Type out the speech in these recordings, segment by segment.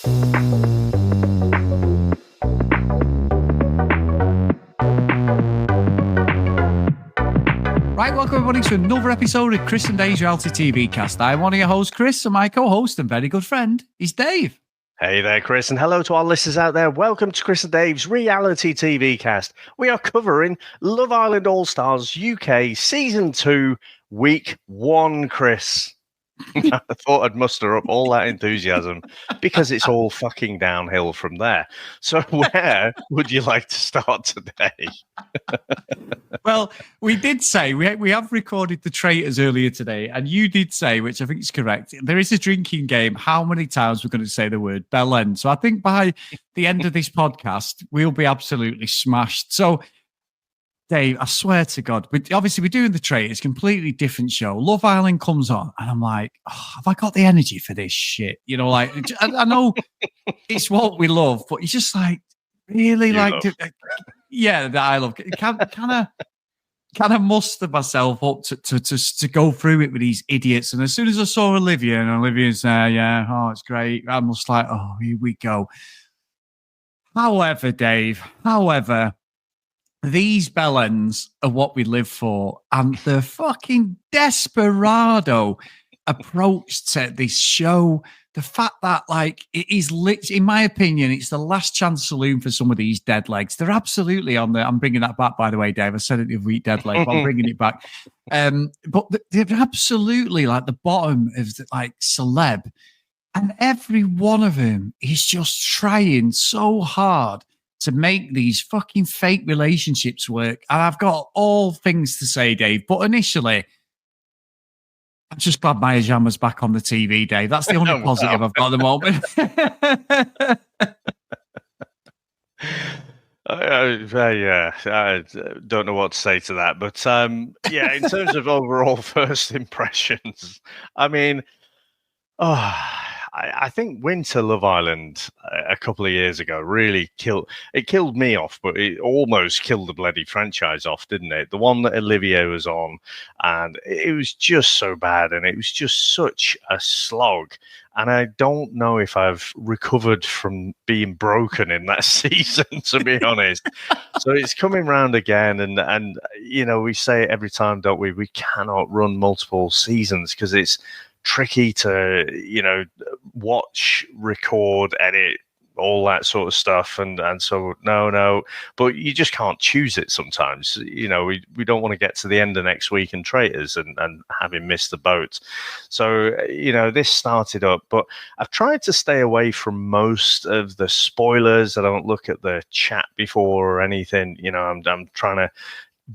Right, welcome everybody to another episode of Chris and Dave's Reality TV Cast. I'm one of your hosts, Chris, and my co-host and very good friend is Dave. Hey there, Chris, and hello to our listeners out there. Welcome to Chris and Dave's Reality TV Cast. We are covering Love Island All-Stars UK Season 2, Week 1, Chris. I thought I'd muster up all that enthusiasm because it's all fucking downhill from there. So where would you like to start today? Well, we did say, we have recorded The Traitors earlier today, and you did say, which I think is correct, there is a drinking game. How many times we're going to say the word bellends? So I think by the end of this podcast, we'll be absolutely smashed. So Dave, I swear to God, obviously we're doing The Traitors, completely different show. Love Island comes on, and I'm like, have I got the energy for this shit? You know, like, I know it's what we love, but it's just like, really, yeah, that I love. Kind of muster myself up to go through it with these idiots. And as soon as I saw Olivia, and Olivia's there, it's great. I'm just like, oh, here we go. However, Dave, these bellends are what we live for, and the fucking desperado approach to this show, the fact that, like, it is in my opinion, it's the last chance saloon for some of these dead legs. They're absolutely on I'm bringing that back, by the way, Dave. I said it the other week, dead leg, but I'm bringing it back. But they're absolutely like the bottom of the, like, celeb, and every one of them is just trying so hard to make these fucking fake relationships work. And I've got all things to say, Dave, but initially, I'm just glad Maya Jama's back on the TV, Dave. That's the only positive I've got at the moment. I don't know what to say to that. But in terms of overall first impressions, I mean, I think Winter Love Island a couple of years ago really killed me off, but it almost killed the bloody franchise off, didn't it? The one that Olivia was on, and it was just so bad, and it was just such a slog. And I don't know if I've recovered from being broken in that season, to be honest. So it's coming round again, and you know, we say it every time, don't we? We cannot run multiple seasons because it's tricky to, you know, watch, record, edit, all that sort of stuff, and so no, but you just can't choose it sometimes. You know, we don't want to get to the end of next week and Traitors and having missed the boat. So, you know, this started up, but I've tried to stay away from most of the spoilers. I don't look at the chat before or anything. You know, I'm trying to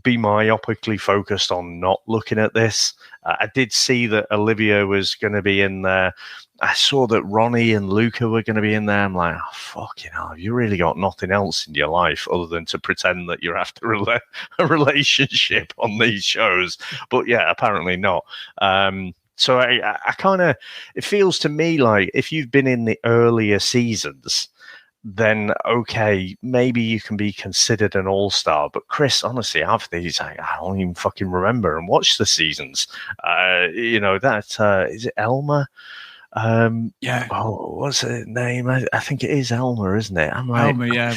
be myopically focused on not looking at this. I did see that Olivia was going to be in there. I saw that Ronnie and Luca were going to be in there. I'm like, oh, fucking hell, you really got nothing else in your life other than to pretend that you're after a relationship on these shows. But yeah, apparently not. So I kind of, it feels to me like if you've been in the earlier seasons, then okay, maybe you can be considered an all-star. But Chris, honestly, after these, I don't even fucking remember and watch the seasons. You know, that is it Elma? What's her name? I think it is Elma, isn't it? I'm like, Elma, yeah.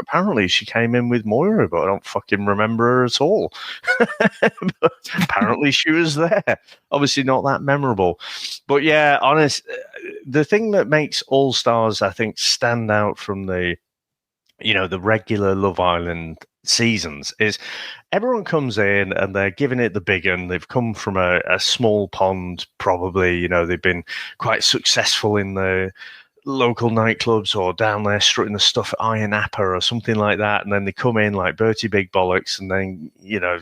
Apparently she came in with Moira, but I don't fucking remember her at all. But apparently she was there. Obviously not that memorable. But yeah, honest, the thing that makes All Stars, I think, stand out from the, you know, the regular Love Island seasons is everyone comes in and they're giving it the big one. They've come from a small pond, probably, you know, they've been quite successful in the local nightclubs or down there strutting the stuff at Iron Appa or something like that. And then they come in like Bertie Big Bollocks and then, you know,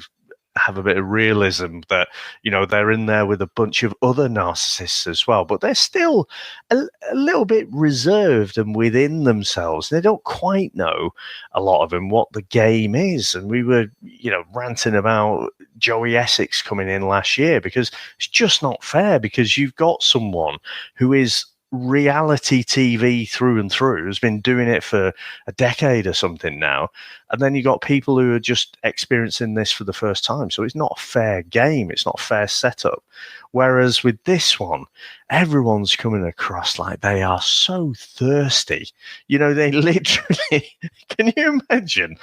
have a bit of realism that, you know, they're in there with a bunch of other narcissists as well, but they're still a little bit reserved and within themselves. They don't quite know, a lot of them, what the game is. And we were, you know, ranting about Joey Essex coming in last year because it's just not fair, because you've got someone who is reality TV through and through, has been doing it for a decade or something now. And then you got people who are just experiencing this for the first time. So it's not a fair game. It's not a fair setup. Whereas with this one, everyone's coming across like they are so thirsty. You know, they literally, can you imagine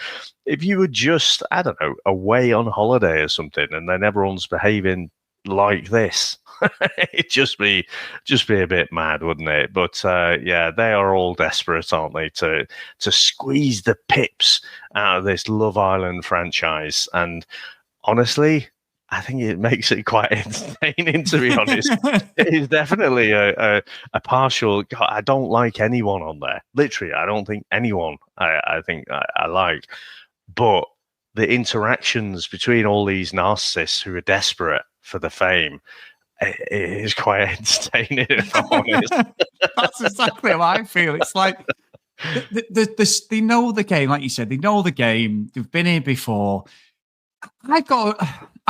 if you were just, I don't know, away on holiday or something, and then everyone's behaving like this? It'd just be a bit mad, wouldn't it? But yeah, they are all desperate, aren't they, to squeeze the pips out of this Love Island franchise. And honestly, I think it makes it quite entertaining, to be honest. It is definitely a partial. God, I don't like anyone on there. Literally, I don't think anyone I think I like. But the interactions between all these narcissists who are desperate for the fame, it is quite entertaining, if I'm honest. That's exactly how I feel. It's like they know the game, like you said, they know the game. They've been here before. I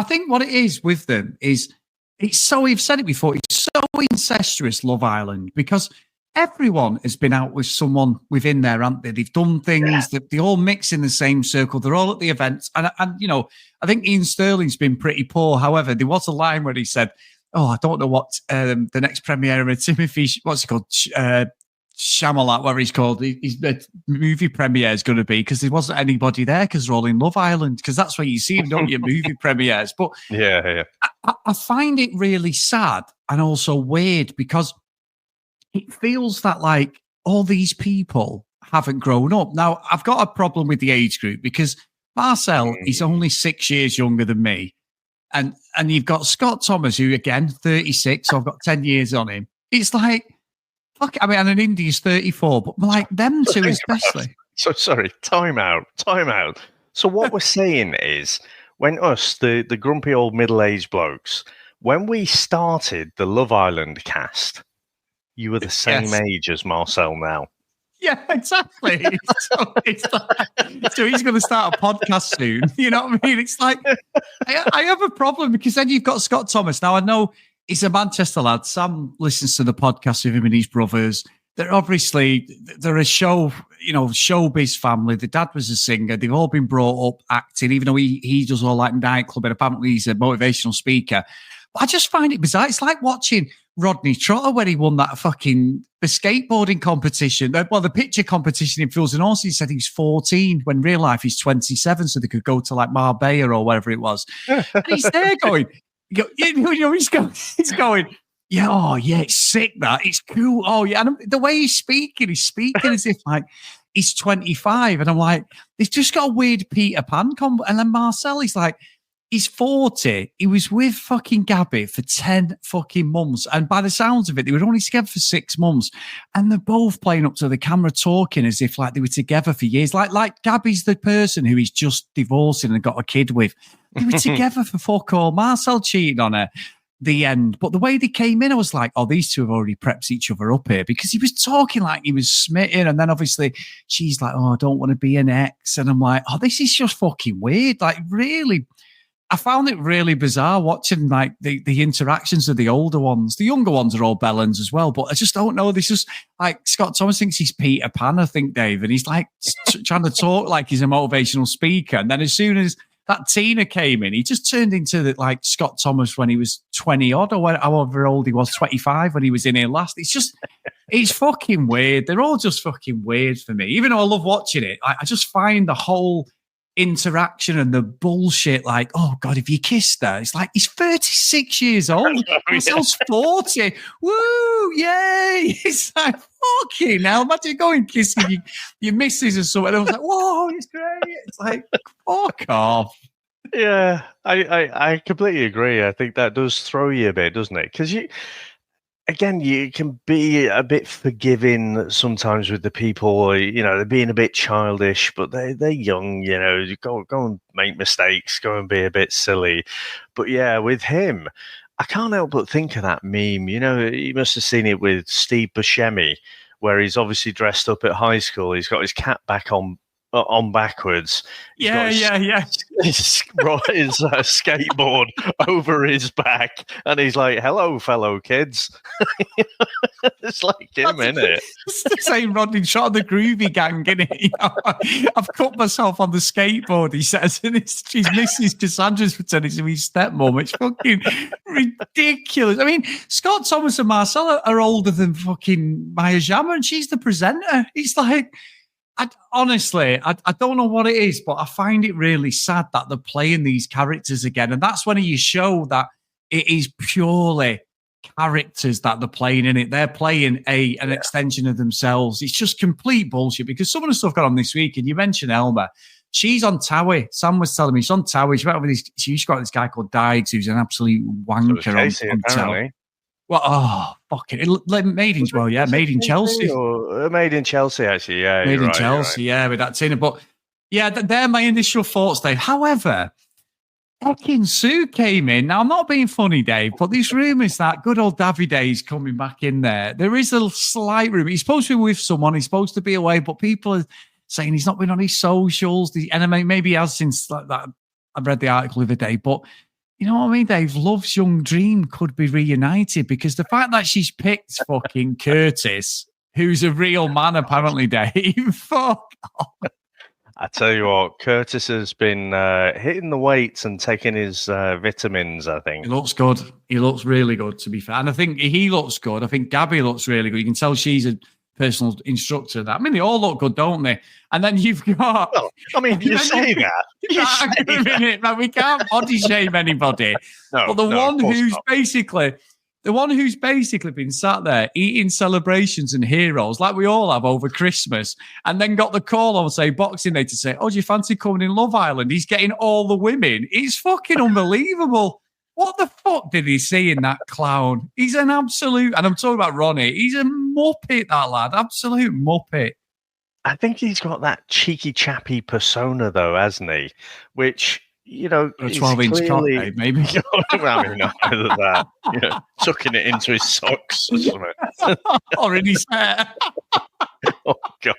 think what it is with them is it's so, we've said it before, it's so incestuous, Love Island, because everyone has been out with someone within there, haven't they? They've done things that they all mix in the same circle. They're all at the events. And you know, I think Ian Sterling's been pretty poor. However, there was a line where he said, oh, I don't know what the next premiere of Timothy, what's he called? Shamalat, whatever he's called, his movie premiere is going to be, because there wasn't anybody there because they're all in Love Island, because that's where you see them, don't you, movie premieres. But yeah. I find it really sad and also weird, because it feels that like all these people haven't grown up. Now, I've got a problem with the age group, because Marcel is only 6 years younger than me. And you've got Scott Thomas, who, again, 36, so I've got 10 years on him. It's like, fuck, I mean, and Indy's 34, but like them two especially. So sorry, time out. So what we're saying is, when us, the grumpy old middle-aged blokes, when we started the Love Island cast, you were the same age as Marcel now. Yeah, exactly. So he's going to start a podcast soon. You know what I mean? It's like, I have a problem, because then you've got Scott Thomas. Now, I know he's a Manchester lad. Sam listens to the podcast with him and his brothers. They're a showbiz family. The dad was a singer. They've all been brought up acting, even though he does all like nightclub, and apparently he's a motivational speaker. But I just find it bizarre. It's like watching Rodney Trotter when he won that the skateboarding competition. Well, the picture competition in Fields and Horses. He said he was 14 when real life he's 27, so they could go to like Marbella or wherever it was. And he's there going, he's going, yeah, oh yeah, it's sick, that, it's cool. Oh yeah, and the way he's speaking as if like he's 25, and I'm like, they've just got a weird Peter Pan and then Marcel, he's like, he's 40. He was with fucking Gabby for 10 fucking months. And by the sounds of it, they were only together for 6 months. And they're both playing up to the camera, talking as if like they were together for years. Like Gabby's the person who he's just divorcing and got a kid with. They were together for fuck all. Marcel cheated on her. The end. But the way they came in, I was like, oh, these two have already prepped each other up here, because he was talking like he was smitten. And then obviously she's like, oh, I don't want to be an ex. And I'm like, oh, this is just fucking weird. Like, really, I found it really bizarre watching like the interactions of the older ones. The younger ones are all bellends as well, but I just don't know. This just like Scott Thomas thinks he's Peter Pan, I think, Dave, and he's like trying to talk like he's a motivational speaker. And then as soon as that Tina came in, he just turned into like Scott Thomas when he was 20 odd, or however old he was, 25 when he was in here last. It's fucking weird. They're all just fucking weird for me. Even though I love watching it, I just find the whole interaction and the bullshit, like, oh God, if you kissed her, it's like, he's 36 years old. Marcel's 40. Woo, yay. It's like, fucking hell, imagine going kissing your missus or something. And I was like, whoa, it's great. It's like, fuck off. Yeah, I completely agree. I think that does throw you a bit, doesn't it? Because you can be a bit forgiving sometimes with the people, you know, they're being a bit childish, but they're young, you know, you go and make mistakes, go and be a bit silly. But yeah, with him, I can't help but think of that meme. You know, you must have seen it with Steve Buscemi, where he's obviously dressed up at high school. He's got his cap back on on backwards. He's got Yeah. his skateboard over his back, and he's like, "Hello, fellow kids." It's like him, isn't it? It's the same Rodney shot of the Groovy Gang, isn't it? You know, I've cut myself on the skateboard, he says, and it's his missus Cassandra's pretending to be his stepmom. It's fucking ridiculous. I mean, Scott Thomas and Marcella are older than fucking Maya Jama, and she's the presenter. It's like, honestly, I don't know what it is, but I find it really sad that they're playing these characters again. And that's when you show that it is purely characters that they're playing in it. They're playing an extension of themselves. It's just complete bullshit, because some of the stuff got on this week, and you mentioned Elma. She's on Towie. Sam was telling me she's on Towie. She's got this guy called Diggs, who's an absolute wanker Casey, on Towie. Well, fuck it. Made in Chelsea. Made in Chelsea, actually. Yeah, made in Chelsea. Yeah, with that Tina. But yeah, they're my initial thoughts, Dave. However, fucking Sue came in. Now, I'm not being funny, Dave, but these rumours that good old Davide is coming back in there. There is a slight rumour. He's supposed to be with someone. He's supposed to be away, but people are saying he's not been on his socials. And maybe he has since like that. I read the article the other day, but you know what I mean, Dave? Love's young dream could be reunited, because the fact that she's picked fucking Curtis, who's a real man, apparently, Dave. Fuck off. I tell you what, Curtis has been hitting the weights and taking his vitamins, I think. He looks good. He looks really good, to be fair. And I think he looks good. I think Gabby looks really good. You can tell she's a personal instructor. I mean, they all look good, don't they? And then you've got... Well, I mean, you say that. A minute, man, we can't body shame anybody. No, but the one who's not. basically been sat there eating celebrations and heroes like we all have over Christmas, and then got the call on, say, Boxing Day to say, "Oh, do you fancy coming in Love Island?" He's getting all the women. It's fucking unbelievable. What the fuck did he see in that clown? He's an absolute, and I'm talking about Ronnie, he's a muppet, that lad. Absolute muppet. I think he's got that cheeky chappy persona, though, hasn't he? Which, you know, a 12-inch cock, maybe. I mean, not either that. You know, tucking it into his socks or something. Or in his hair. Oh, God.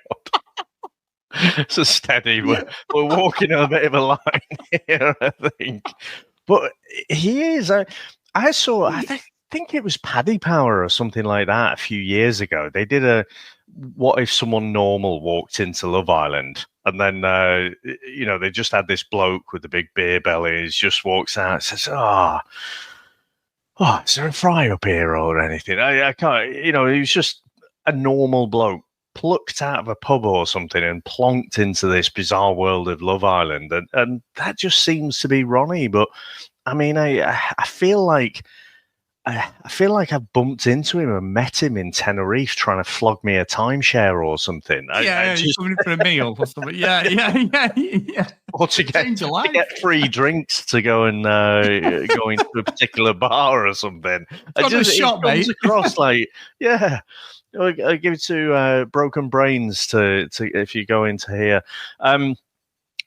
So steady. We're walking a bit of a line here, I think. But he is. I think it was Paddy Power or something like that a few years ago. They did a "What if someone normal walked into Love Island?" And then, they just had this bloke with the big beer bellies just walks out and says, oh, is there a fry up here or anything? I can't, he was just a normal bloke plucked out of a pub or something and plonked into this bizarre world of Love Island. And that just seems to be Ronnie. But I mean, I feel like I've bumped into him and met him in Tenerife trying to flog me a timeshare or something. He's coming in for a meal or something. Yeah. Or to get free drinks to go and go into a particular bar or something. It comes across like, yeah. I give it to Broken Brains to if you go into here.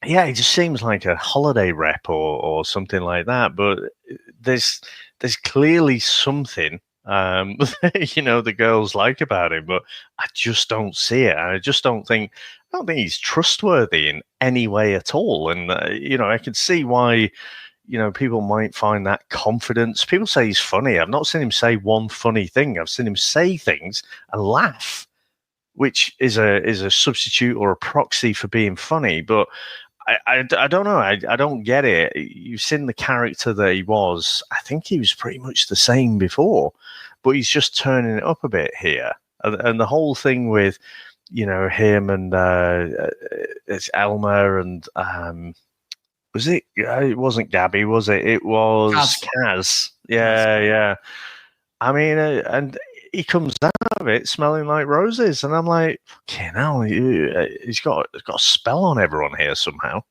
He just seems like a holiday rep or something like that. But there's clearly something the girls like about him, but I just don't see it. I don't think he's trustworthy in any way at all. And I can see why people might find that confidence. People say he's funny. I've not seen him say one funny thing. I've seen him say things and laugh, which is a substitute or a proxy for being funny. But I don't know. I don't get it. You've seen the character that he was. I think he was pretty much the same before, but he's just turning it up a bit here. And the whole thing with, him and it's Elmer and was it? It wasn't Gabby, was it? It was Kaz. Yeah. I mean, and he comes out of it smelling like roses, and I'm like, fucking hell, he's got a spell on everyone here somehow.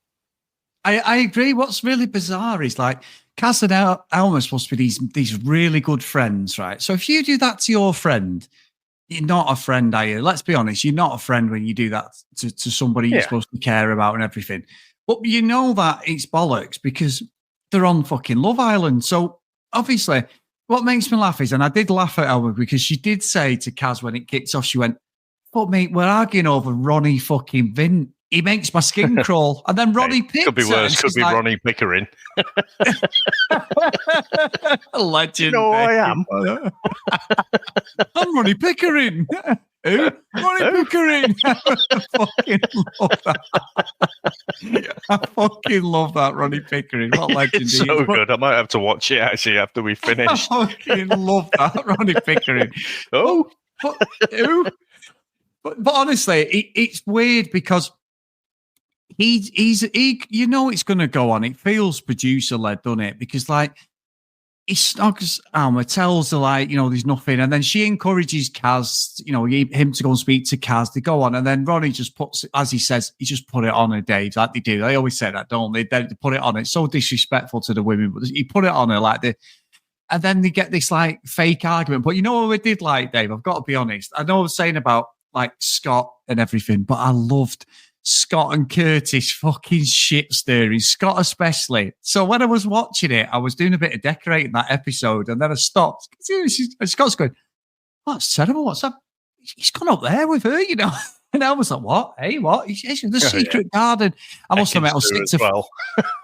I agree. What's really bizarre is like Kaz and Elmer are supposed to be these really good friends, right? So if you do that to your friend, you're not a friend, are you? Let's be honest, you're not a friend when you do that to somebody you're supposed to care about and everything. But you know that it's bollocks because they're on fucking Love Island. So obviously, what makes me laugh is, and I did laugh at Elmer because she did say to Kaz when it kicked off, she went, "Fuck mate, we're arguing over Ronnie fucking Vint." he makes my skin crawl. And then Ronnie picked could be worse. Could be Ronnie Pickering. Legend. You know who I am? I'm Ronnie Pickering. Who? Ronnie Pickering. I fucking love that. I fucking love that, Ronnie Pickering. What legend It's he is. so good. I might have to watch it actually after we finish. I fucking love that, Ronnie Pickering. Oh, but who? But honestly, it's weird because he's you know it's going to go on. It feels producer led, doesn't it? Because like he snogs Alma, tells her like, you know, there's nothing, and then she encourages Kaz, you know, him to go and speak to Kaz. They go on, and then Ronnie just puts, as he says, he just put it on her, Dave, like they do. They always say that, don't they? They put it on. It's so disrespectful to the women, but he put it on her like the. And then they get this like fake argument. But you know what we did like, Dave? I've got to be honest. I know I was saying about like Scott and everything, but I loved Scott and Curtis fucking shit stirring, Scott especially. So when I was watching it, I was doing a bit of decorating that episode, and then I stopped. And Scott's going, "Oh, that's terrible. What's up? He's gone up there with her, you know." And I was like, "What? Hey, what? He's in the secret garden." I must admit, I was sick to. Well.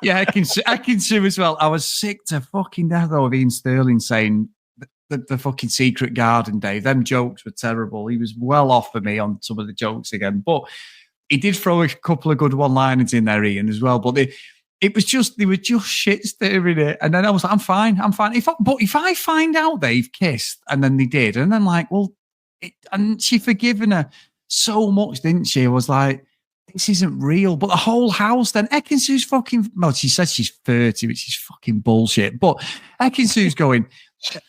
Yeah, I can sue as well. I was sick to fucking death of Ian Sterling saying the fucking secret garden, Dave. Them jokes were terrible. He was well off for me on some of the jokes again, but he did throw a couple of good one-liners in there, Ian, as well. But they were just shit stirring it. And then I was like, I'm fine. But if I find out they've kissed, and then they did, and then like, well, and she forgiven her so much, didn't she? I was like, this isn't real. But the whole house then, Ekin-Su's fucking, well, she says she's 30, which is fucking bullshit. But Ekin-Su's going,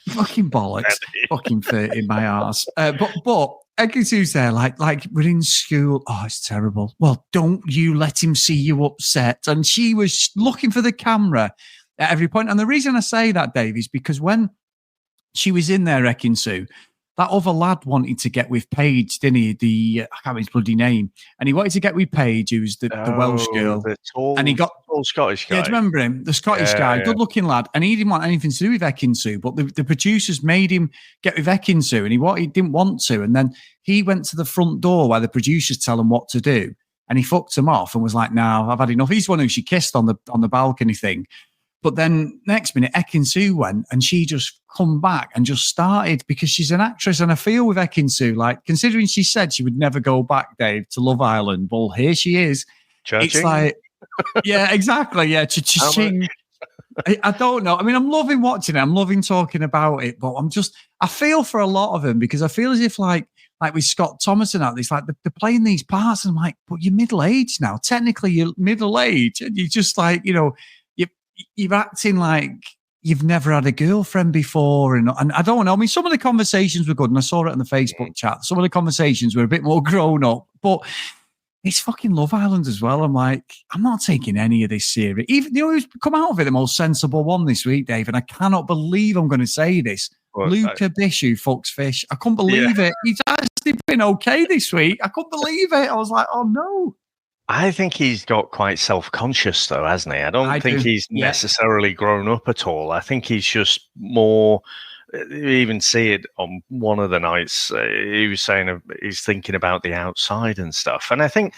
fucking bollocks, fucking 30 in my arse. But Ekin-Su's there, like we're in school. Oh, it's terrible. Well, don't you let him see you upset. And she was looking for the camera at every point. And the reason I say that, Dave, is because when she was in there, Ekin-Su, that other lad wanted to get with Paige, didn't he? I can't remember his bloody name. And he wanted to get with Paige, who's the Welsh girl. The tall, and he got tall Scottish guy. Yeah, do you remember him? The Scottish guy, good-looking lad. And he didn't want anything to do with Ekin-Su, but the producers made him get with Ekin-Su, and he didn't want to. And then he went to the front door where the producers tell him what to do, and he fucked him off and was like, "No, I've had enough." He's the one who she kissed on the balcony thing. But then next minute, Ekin-Su went, and she just come back and just started, because she's an actress. And I feel with Ekin-Su, like, considering she said she would never go back, Dave, to Love Island, well, here she is. Cha-ching. It's like, yeah, exactly. Yeah, cha-ching. I don't know. I mean, I'm loving watching it. I'm loving talking about it, but I feel for a lot of them, because I feel as if like with Scott Thomas and that, it's like they're playing these parts, and I'm like, but you're middle-aged now. Technically, you're middle-aged, and you're just like, you know, you're acting like you've never had a girlfriend before. And I don't know. I mean, some of the conversations were good, and I saw it in the Facebook chat. Some of the conversations were a bit more grown up, but it's fucking Love Island as well. I'm like, I'm not taking any of this serious. Even, you know, who's come out of it the most sensible one this week, Dave, and I cannot believe I'm going to say this. Luca Bish, who fucks fish. I couldn't believe it. He's actually been okay this week. I couldn't believe it. I was like, oh no. I think he's got quite self-conscious, though, hasn't he? I don't think he's necessarily grown up at all. I think he's just more. You even see it on one of the nights. He was saying he's thinking about the outside and stuff. And I think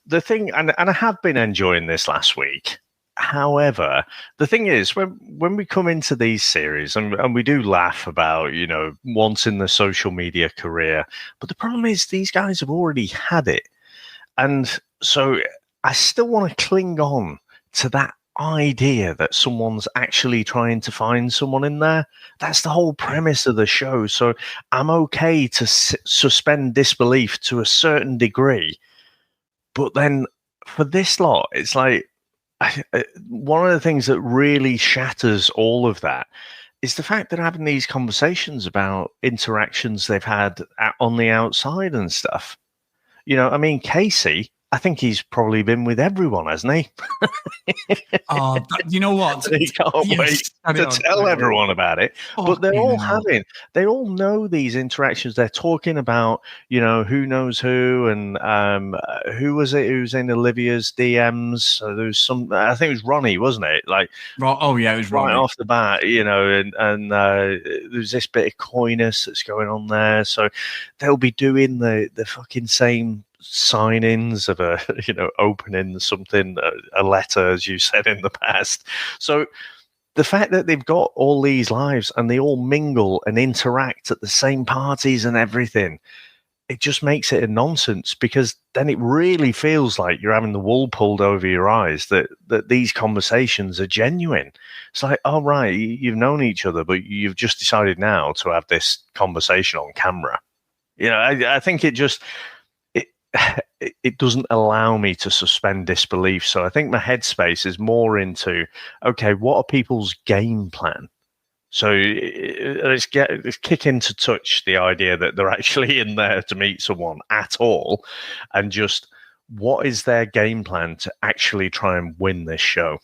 the thing, and I have been enjoying this last week. However, the thing is, when we come into these series, and we do laugh about, you know, wanting the social media career, but the problem is these guys have already had it. And so I still want to cling on to that idea that someone's actually trying to find someone in there. That's the whole premise of the show. So I'm okay to suspend disbelief to a certain degree. But then for this lot, it's like one of the things that really shatters all of that is the fact that having these conversations about interactions they've had on the outside and stuff. You know, I mean, Casey, I think he's probably been with everyone, hasn't he? Oh, you know what? He can't wait to tell everyone about it. But they all know these interactions. They're talking about, you know, who knows who, and who was it who was in Olivia's DMs? So there was I think it was Ronnie, wasn't it? Like, oh yeah, it was Ronnie. Right off the bat, you know, and there's this bit of coyness that's going on there. So they'll be doing the fucking same sign-ins of a opening something, a letter, as you said in the past. So the fact that they've got all these lives and they all mingle and interact at the same parties and everything, it just makes it a nonsense, because then it really feels like you're having the wool pulled over your eyes, that these conversations are genuine. It's like, oh, right, you've known each other, but you've just decided now to have this conversation on camera. I think it just, it doesn't allow me to suspend disbelief. So I think my headspace is more into, okay, what are people's game plan? So let's kick into touch the idea that they're actually in there to meet someone at all, and just what is their game plan to actually try and win this show?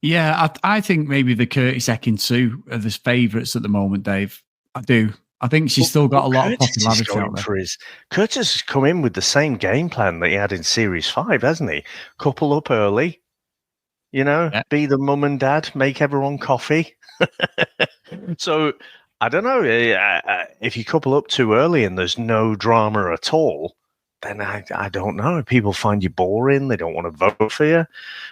Yeah, I think maybe the Curtis Ekin-Su are the favourites at the moment, Dave. I do. I think she's still got a lot of popularity out there. Curtis has come in with the same game plan that he had in Series 5, hasn't he? Couple up early, be the mum and dad, make everyone coffee. So, I don't know. If you couple up too early and there's no drama at all, then I don't know. People find you boring. They don't want to vote for you.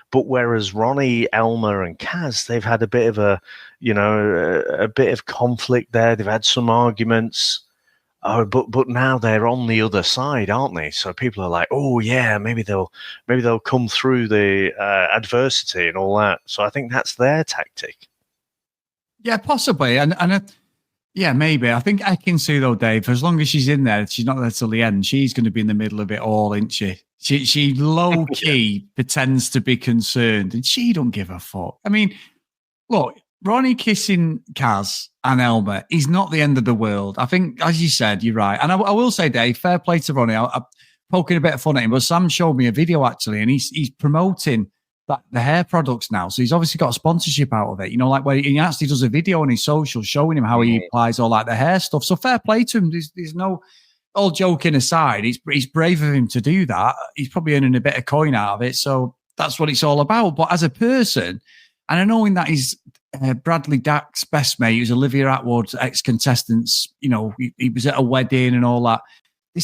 But whereas Ronnie, Elmer, and Kaz, they've had a bit of a bit of conflict there. They've had some arguments. Oh, but now they're on the other side, aren't they? So people are like, oh yeah, maybe they'll come through the adversity and all that. So I think that's their tactic. Yeah, possibly, and yeah, maybe. I think Ekin-Su though, Dave, as long as she's in there, she's not there till the end. She's going to be in the middle of it all, isn't she? She low key pretends to be concerned, and she don't give a fuck. I mean, look, Ronnie kissing Kaz and Elmer is not the end of the world. I think, as you said, you're right. And I will say, Dave, fair play to Ronnie. I'm poking a bit of fun at him, but Sam showed me a video actually, and he's promoting the hair products now. So he's obviously got a sponsorship out of it, like where he actually does a video on his social showing him how he applies all the hair stuff. So fair play to him. There's no, all joking aside, he's brave of him to do that. He's probably earning a bit of coin out of it. So that's what it's all about. But as a person, and I know in that he's Bradley Dack's best mate, who's Olivia Atwood's ex-contestants, he was at a wedding and all that.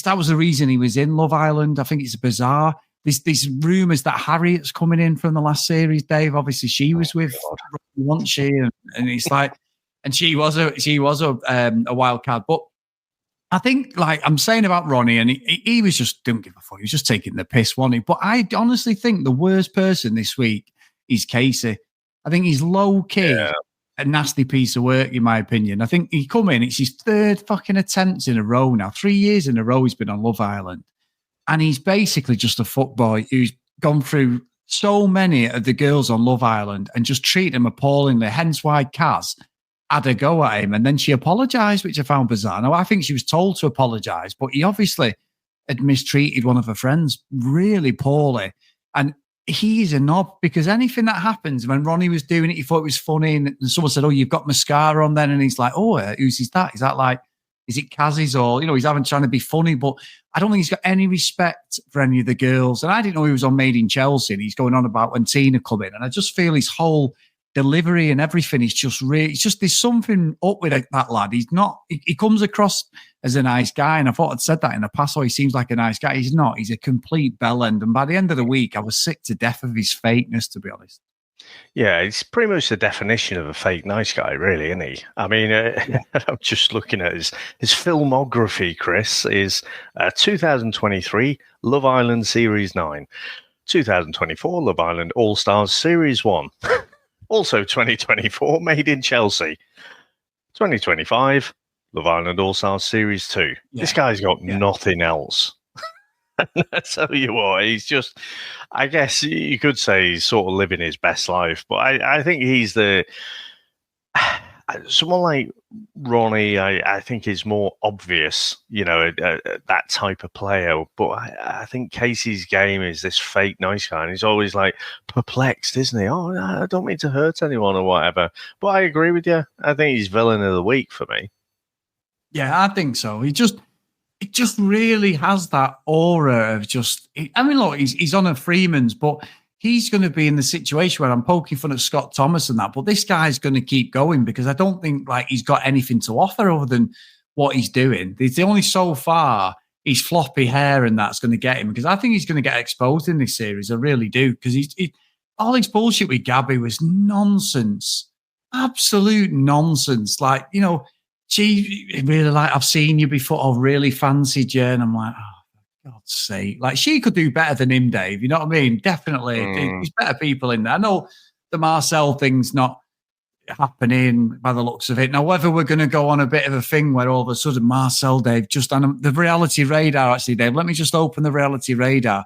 That was the reason he was in Love Island. I think it's bizarre. There's rumours that Harriet's coming in from the last series, Dave. Obviously, she was with, wasn't she? And it's like, and she was a wild card. But I think, like I'm saying about Ronnie, and he was just, didn't give a fuck. He was just taking the piss, wasn't he? But I honestly think the worst person this week is Casey. I think he's low key, a nasty piece of work, in my opinion. I think he come in, it's his third fucking attempts in a row now. 3 years in a row he's been on Love Island. And he's basically just a fuckboy who's gone through so many of the girls on Love Island and just treated them appallingly. Hence why Kaz had a go at him. And then she apologised, which I found bizarre. Now, I think she was told to apologise, but he obviously had mistreated one of her friends really poorly. And he's a knob, because anything that happens, when Ronnie was doing it, he thought it was funny. And someone said, oh, you've got mascara on then. And he's like, oh, whose is that? Is that like, is it Kaz's? Or, he's trying to be funny, but I don't think he's got any respect for any of the girls. And I didn't know he was on Made in Chelsea, and he's going on about when Tina come in. And I just feel his whole delivery and everything is just really, it's just, there's something up with that lad. He's not, he comes across as a nice guy. And I thought I'd said that in the past, he seems like a nice guy. He's not. He's a complete bellend. And by the end of the week, I was sick to death of his fakeness, to be honest. Yeah, it's pretty much the definition of a fake nice guy, really, isn't he? I mean, I'm just looking at his filmography, Chris, is 2023 Love Island Series 9, 2024 Love Island All-Stars Series 1, also 2024 Made in Chelsea, 2025 Love Island All-Stars Series 2. Yeah. This guy's got nothing else. I tell you what, he's just, I guess you could say he's sort of living his best life, but I think he's someone like Ronnie, I think is more obvious, that type of player. But I think Casey's game is this fake nice guy, and he's always like perplexed, isn't he? Oh, I don't mean to hurt anyone or whatever. But I agree with you. I think he's villain of the week for me. Yeah, I think so. It just really has that aura of just, I mean, look, he's on a Freeman's, but he's going to be in the situation where I'm poking fun at Scott Thomas and that, but this guy's going to keep going, because I don't think like he's got anything to offer other than what he's doing. There's only so far his floppy hair and that's going to get him, because I think he's going to get exposed in this series. I really do, because all his bullshit with Gabby was nonsense, absolute nonsense. Like, she really like, I've seen you before, I really fancied you, and I'm like, oh, for God's sake, like she could do better than him, Dave. You know what I mean? Definitely, there's better people in there. I know the Marcel thing's not happening by the looks of it. Now, whether we're going to go on a bit of a thing where all of a sudden Marcel, Dave, just on the reality radar, actually, Dave, let me just open the reality radar.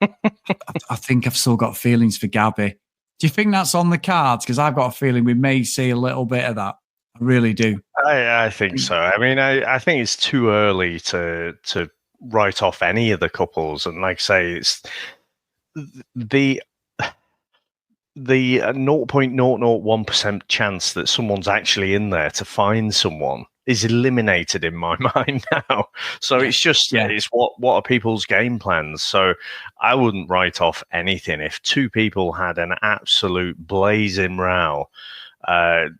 I think I've still got feelings for Gabby. Do you think that's on the cards? Because I've got a feeling we may see a little bit of that. I really do. I think so. I mean, I think it's too early to write off any of the couples. And like I say, it's the 0.001% chance that someone's actually in there to find someone is eliminated in my mind now. So it's just, it's what are people's game plans? So I wouldn't write off anything. If two people had an absolute blazing row,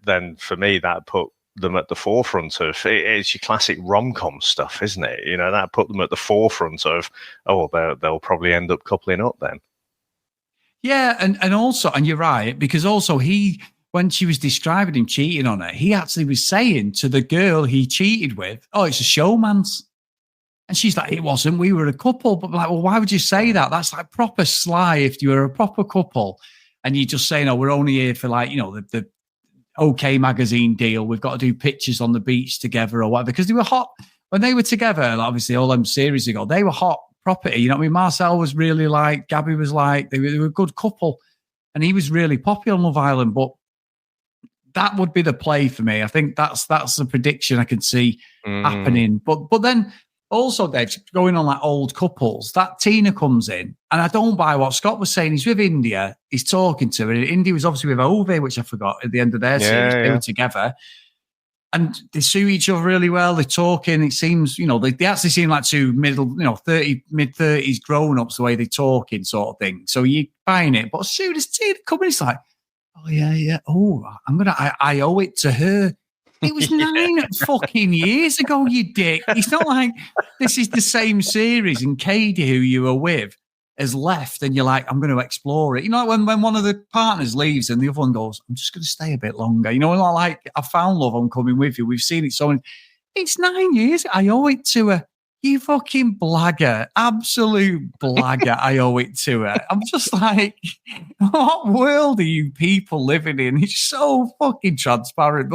then for me, that put them at the forefront of it's your classic rom-com stuff, isn't it? That put them at the forefront of, they'll probably end up coupling up then. Yeah, and also, and you're right, because also when she was describing him cheating on her, he actually was saying to the girl he cheated with, oh, it's a showman's. And she's like, it wasn't, we were a couple. But like, well, why would you say that? That's like proper sly if you were a proper couple. And you're just saying, oh, we're only here for like, the OK magazine deal. We've got to do pictures on the beach together or whatever. Because they were hot when they were together, like, obviously all them series ago, they were hot property. You know what I mean? Marcel was really like, Gabby was like, they were a good couple. And he was really popular on Love Island. But that would be the play for me. I think that's the prediction I can see happening. But then also, Dave, going on like old couples, that Tina comes in, and I don't buy what Scott was saying. He's with India. He's talking to her. India was obviously with Ove, which I forgot at the end of their series. They were together. And they suit each other really well. They're talking. It seems, they actually seem like two mid-30s grown-ups, the way they're talking sort of thing. So you're buying it. But as soon as Tina comes in, it's like, oh, yeah. Oh, I owe it to her. It was 9 fucking years ago, you dick. It's not like this is the same series and Katie, who you were with, has left and you're like, I'm going to explore it. When one of the partners leaves and the other one goes, I'm just going to stay a bit longer. Like, I found love, I'm coming with you. We've seen it so many. It's 9 years. I owe it to her. You fucking blagger. Absolute blagger. I owe it to her. I'm just like, what world are you people living in? It's so fucking transparent.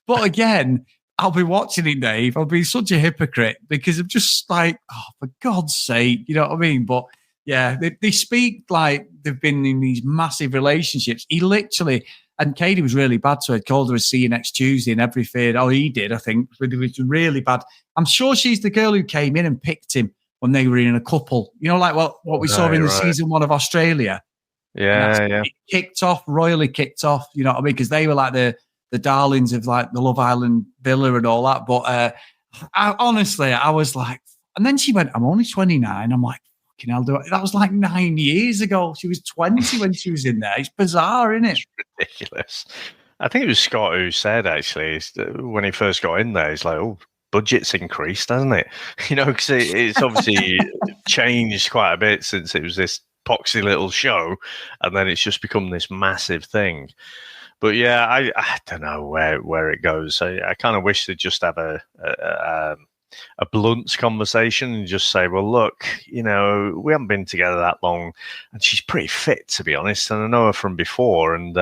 But again, I'll be watching it, Dave. I'll be such a hypocrite because I'm just like, oh, for God's sake, you know what I mean? But yeah, they speak like they've been in these massive relationships. He literally, and Katie was really bad to her. Called her a see you next Tuesday and everything. Oh, he did, I think. But it was really bad. I'm sure she's the girl who came in and picked him when they were in a couple. Like what we saw in the season 1 of Australia. Yeah. Royally kicked off, you know what I mean? Because they were like the darlings of like the Love Island villa and all that. But honestly, I was like, and then she went, I'm only 29. I'm like, fucking hell, that was like 9 years ago. She was 20 when she was in there. It's bizarre, isn't it? It's ridiculous. I think it was Scott who said, actually, when he first got in there, he's like, oh, budget's increased, hasn't it? Because it's obviously changed quite a bit since it was this poxy little show, and then it's just become this massive thing. But yeah, I don't know where it goes. I kind of wish they'd just have a blunt conversation and just say, well, look, we haven't been together that long, and she's pretty fit, to be honest, and I know her from before, and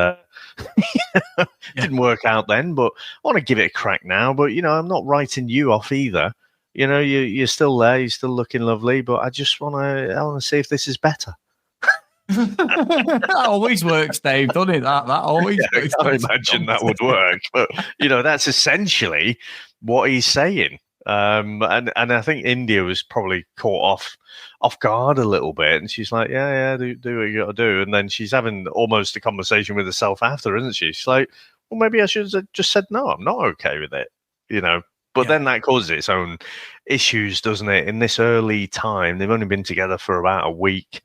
didn't work out then, but I want to give it a crack now. But I'm not writing you off either. You're still there, you're still looking lovely, but I just want to see if this is better. That always works, Dave, doesn't it? That always works. I can't imagine that would work, but that's essentially what he's saying. And I think India was probably caught off guard a little bit, and she's like, yeah, do what you got to do. And then she's having almost a conversation with herself after, isn't she? She's like, well, maybe I should have just said no, I'm not okay with it, But then that causes its own issues, doesn't it? In this early time, they've only been together for about a week.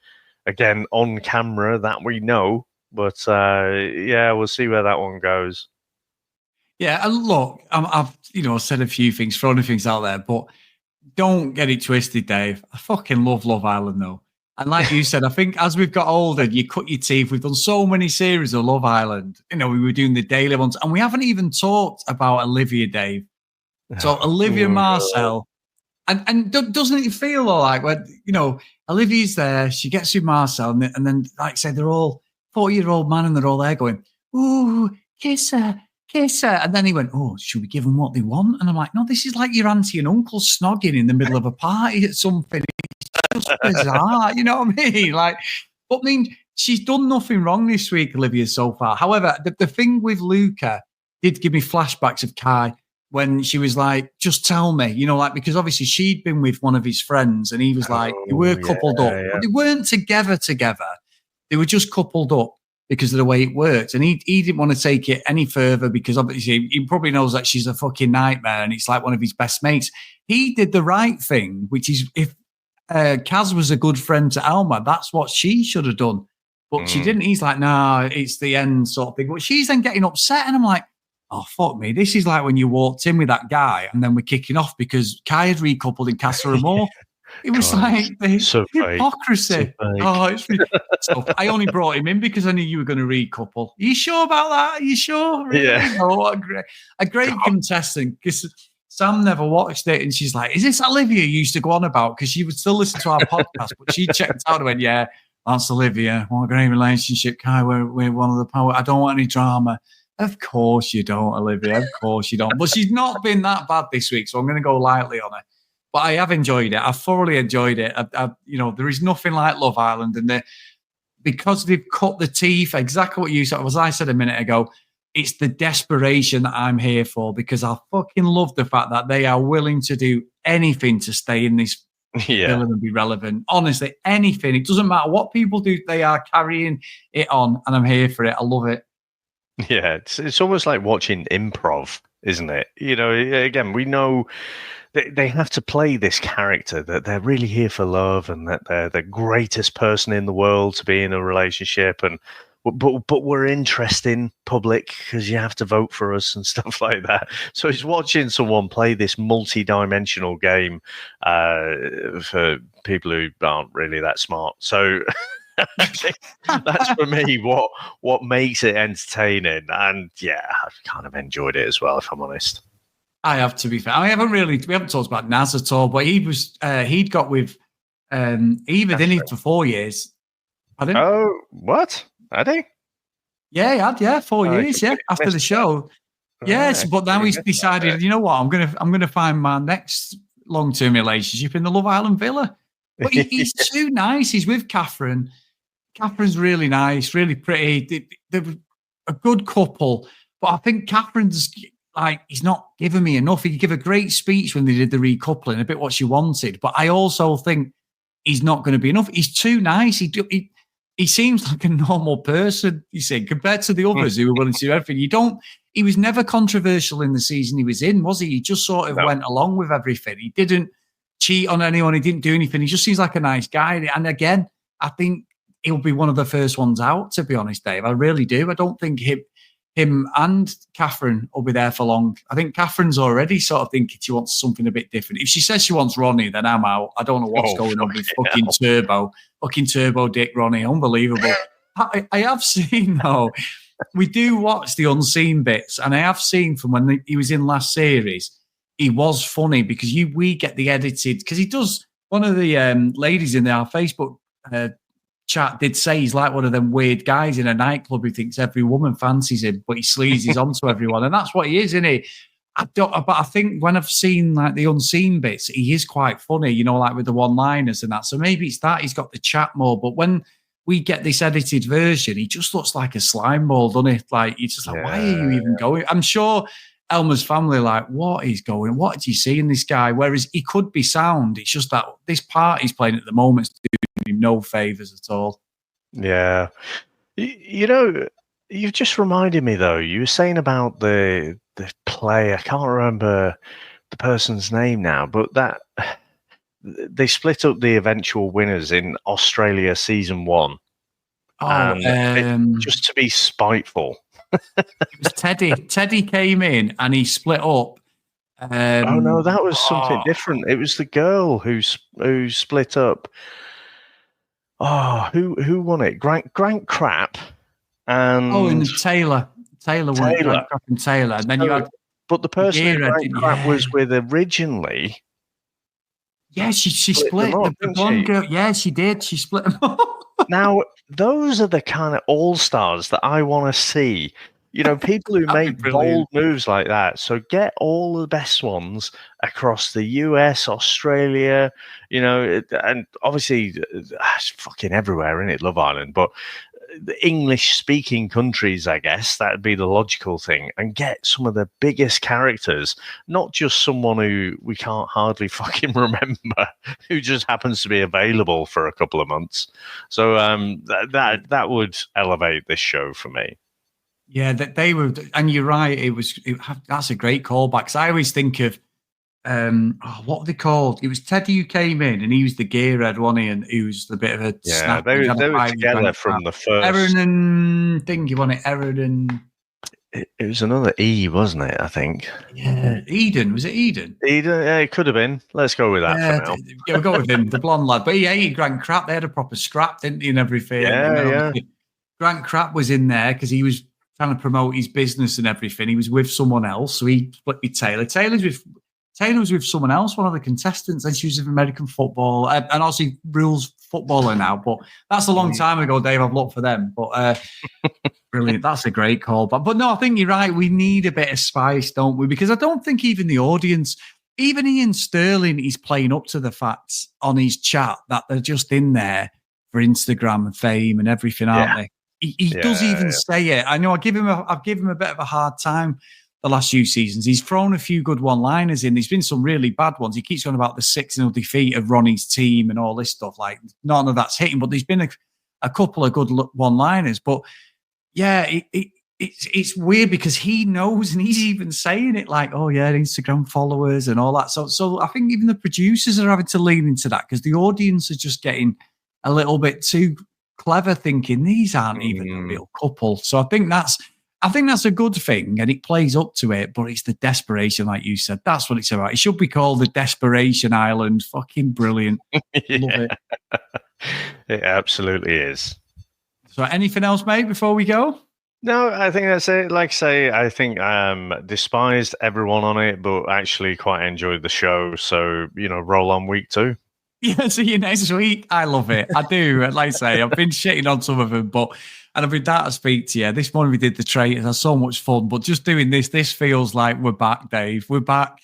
Again, on camera, that we know. But we'll see where that one goes. Yeah, and look, I've said a few things, thrown a few things out there, but don't get it twisted, Dave. I fucking love Love Island, though. And like you said, I think as we've got older, you cut your teeth. We've done so many series of Love Island. You know, we were doing the daily ones, and we haven't even talked about Olivia, Dave. So Olivia Marcel, and doesn't it feel like when, you know, Olivia's there, she gets with Marcel, and then like I said, they're all 40-year-old man, and they're all there going, "Ooh, kiss her, kiss her." And then he went, "Oh, should we give them what they want?" And I'm like, "No, this is like your auntie and uncle snogging in the middle of a party at something. It's just bizarre." You know what I mean? Like, but I mean, she's done nothing wrong this week, Olivia, so far. However, the thing with Luca did give me flashbacks of Kai when she was like, "Just tell me," you know, like, because obviously she'd been with one of his friends, and he was like, they were coupled up, but they weren't together. They were just coupled up because of the way it worked. And he didn't want to take it any further because obviously he probably knows that she's a fucking nightmare and it's like one of his best mates. He did the right thing, which is if Kaz was a good friend to Alma, that's what she should have done. But she didn't. He's like, "Nah, it's the end," sort of thing. But she's then getting upset, and I'm like, "Oh, fuck me. This is like when you walked in with that guy and then we're kicking off because Kai had recoupled in Casa Amor." It was like the hypocrisy. Oh, it's really so I only brought him in because I knew you were going to recouple. Are you sure about that? Are you sure? Really? Yeah. Oh, what a great contestant. Because Sam never watched it, and she's like, "Is this Olivia you used to go on about?" Because she would still listen to our podcast, but she checked out and went, "Yeah, that's Olivia. What a great relationship, Kai. We're one of the power. I don't want any drama." Of course you don't, Olivia. Of course you don't. But she's not been that bad this week, so I'm going to go lightly on her. But I have enjoyed it. I thoroughly enjoyed it. You know, there is nothing like Love Island, and because they've cut the teeth. Exactly what you said. As I said a minute ago, it's the desperation that I'm here for, because I fucking love the fact that they are willing to do anything to stay in this villain and be relevant. Honestly, anything. It doesn't matter what people do. They are carrying it on, and I'm here for it. I love it. Yeah, it's almost like watching improv, isn't it? You know, again, we know they have to play this character that they're really here for love and that they're the greatest person in the world to be in a relationship, and but we're interesting public because you have to vote for us and stuff like that. So it's watching someone play this multi-dimensional game for people who aren't really that smart. So that's for me what makes it entertaining, and yeah, I've kind of enjoyed it as well, if I'm honest. I have, to be fair. We haven't talked about Naz at all, but he'd got with Eva, didn't he, for 4 years? Pardon? Oh, what? Had he? Yeah, he had, 4 years, after the show. Yes, but now he's decided, you know what, I'm gonna find my next long-term relationship in the Love Island villa. But he's too nice. He's with Catherine. Catherine's really nice, really pretty. They're a good couple. But I think Catherine's like, he's not giving me enough. He gave a great speech when they did the recoupling, a bit what she wanted. But I also think he's not going to be enough. He's too nice. He seems like a normal person, you see, compared to the others who were willing to do everything. He was never controversial in the season he was in, was he? He just sort of went along with everything. He didn't cheat on anyone. He didn't do anything. He just seems like a nice guy. And again, I think he'll be one of the first ones out, to be honest, Dave. I really do. I don't think him and Catherine will be there for long. I think Catherine's already sort of thinking she wants something a bit different. If she says she wants Ronnie, then I'm out. I don't know what's going on with fucking Turbo Dick Ronnie. Unbelievable. I have seen, though, we do watch the unseen bits, and I have seen from when he was in last series, he was funny because we get the edited, because he does, one of the ladies in our Facebook chat did say he's like one of them weird guys in a nightclub who thinks every woman fancies him, but he sleazes onto everyone, and that's what he is, isn't he? But I think when I've seen like the unseen bits, he is quite funny, you know, like with the one-liners and that. So maybe it's that he's got the chat more. But when we get this edited version, he just looks like a slime ball, doesn't it? Like, you're just like, why are you even going? I'm sure Elma's family like, what is going? What did you see in this guy? Whereas he could be sound. It's just that this part he's playing at the moment is doing him no favours at all. Yeah. You know, you've just reminded me, though. You were saying about the play. I can't remember the person's name now, but that they split up the eventual winners in Australia season 1. Just to be spiteful. It was Teddy. Teddy came in and he split up Oh no, that was something different. It was the girl who split up. Oh, who won it? Grant Crap and Taylor won it. Taylor. Grant Crap and Taylor, and then you had. But the person who Grant Crap was with originally. Yeah, she split the blonde girl. Yeah, she did. She split them up. Now, those are the kind of all-stars that I want to see. You know, people who make bold moves like that. So get all the best ones across the US, Australia, you know, and obviously it's fucking everywhere, isn't it, Love Island? But the English-speaking countries, I guess, that'd be the logical thing. And get some of the biggest characters, not just someone who we can't hardly fucking remember, who just happens to be available for a couple of months. So that would elevate this show for me. Yeah, that they were, and you're right. That's a great callback. 'Cause I always think of what were they called? It was Teddy who came in, and he was the gearhead, wasn't he? And he was the bit of a they were together from the first. Aaron and thingy, wasn't it? Aaron and it was another E, wasn't it? I think. Yeah, Eden. Was it Eden? Eden. Yeah, it could have been. Let's go with that for now. Yeah, we'll go with him, the blonde lad. But he hated Grant Crap. They had a proper scrap, didn't he? And everything. Yeah. Grant Crap was in there because he was trying to promote his business and everything. He was with someone else, so he split with Taylor. Taylor was with someone else, one of the contestants, and she was with American football, and also rules footballer now. But that's a long time ago, Dave. I've looked for them. But brilliant. That's a great call. But no, I think you're right. We need a bit of spice, don't we? Because I don't think even the audience, even Ian Sterling, is playing up to the facts on his chat that they're just in there for Instagram and fame and everything, aren't they? He does even say it. I know I've given him a bit of a hard time the last few seasons. He's thrown a few good one-liners in. There's been some really bad ones. He keeps on about the 6-0 defeat of Ronnie's team and all this stuff. Like, none of that's hitting, but there's been a couple of good one-liners. But yeah, it's weird because he knows, and he's even saying it like, oh yeah, Instagram followers and all that. So I think even the producers are having to lean into that because the audience is just getting a little bit too clever, thinking these aren't even a real couple. So I think that's a good thing, and it plays up to it. But it's the desperation, like you said. That's what it's about. It should be called the Desperation Island. Fucking brilliant. Love it. It absolutely is. So anything else, mate, before we go? No, I think that's it. Like I say, I think despised everyone on it, but actually quite enjoyed the show. So, roll on week 2. Yeah, see you next week. I love it. I do. Like I say, I've been shitting on some of them, and I've been down to speak to you. This morning we did the traitors. Had so much fun, but just doing this feels like we're back, Dave. We're back.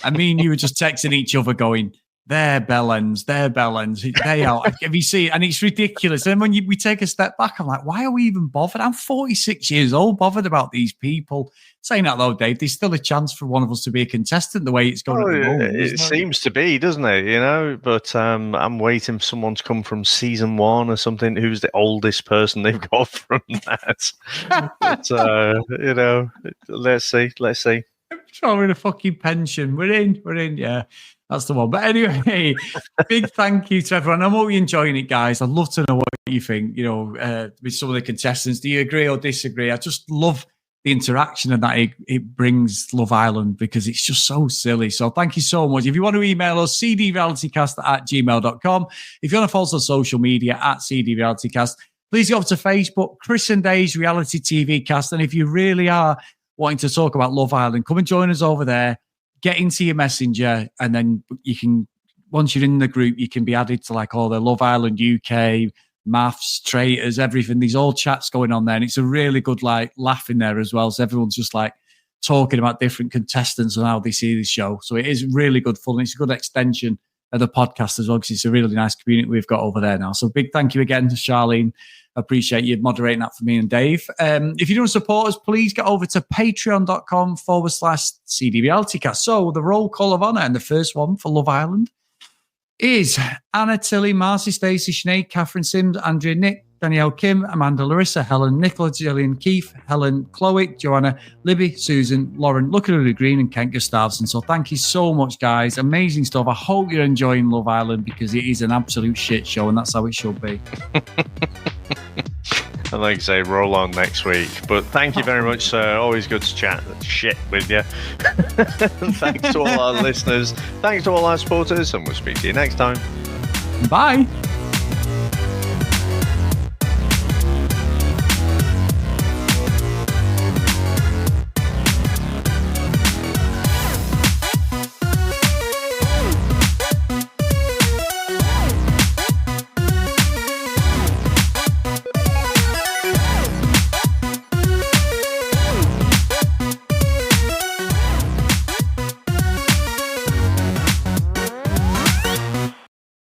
And me and you were just texting each other going, they're bellends. They are. Have you seen? And it's ridiculous. And when we take a step back, I'm like, why are we even bothered? I'm 46 years old, bothered about these people. Saying that though, Dave, there's still a chance for one of us to be a contestant the way it's going at the moment. It seems to be, doesn't it? But I'm waiting for someone to come from season 1 or something. Who's the oldest person they've got from that? But, let's see. We're in a fucking pension. We're in. Yeah. That's the one. But anyway, big thank you to everyone. I hope you're enjoying it, guys. I'd love to know what you think, with some of the contestants. Do you agree or disagree? I just love the interaction and that it brings Love Island because it's just so silly. So thank you so much. If you want to email us, cdrealitycast@gmail.com. If you want to follow us on social media @cdrealitycast, please go over to Facebook, Chris and Dave's Reality TV Cast. And if you really are wanting to talk about Love Island, come and join us over there. Get into your messenger, and then you can, once you're in the group, you can be added to like all the Love Island UK, maths, traitors, everything. There's all chats going on there, and it's a really good laugh in there as well. So everyone's just like talking about different contestants and how they see the show. So it is really good fun. It's a good extension of the podcast as well because it's a really nice community we've got over there now. So big thank you again to Charlene. Appreciate you moderating that for me and Dave. If you don't support us, please get over to patreon.com/CD Realitycast. So the roll call of honour, and the first one for Love Island is Anna Tilly, Marcy, Stacey, Sinead, Catherine Sims, Andrea, Nick, Danielle, Kim, Amanda, Larissa, Helen, Nicola, Gillian, Keith, Helen, Chloe, Joanna, Libby, Susan, Lauren, Lucky Rudy Green, and Kent Gustavson. So thank you so much, guys. Amazing stuff. I hope you're enjoying Love Island because it is an absolute shit show, and that's how it should be. And like I say, roll on next week. But thank you very much, sir. Always good to chat shit with you. Thanks to all our listeners. Thanks to all our supporters, and we'll speak to you next time. Bye.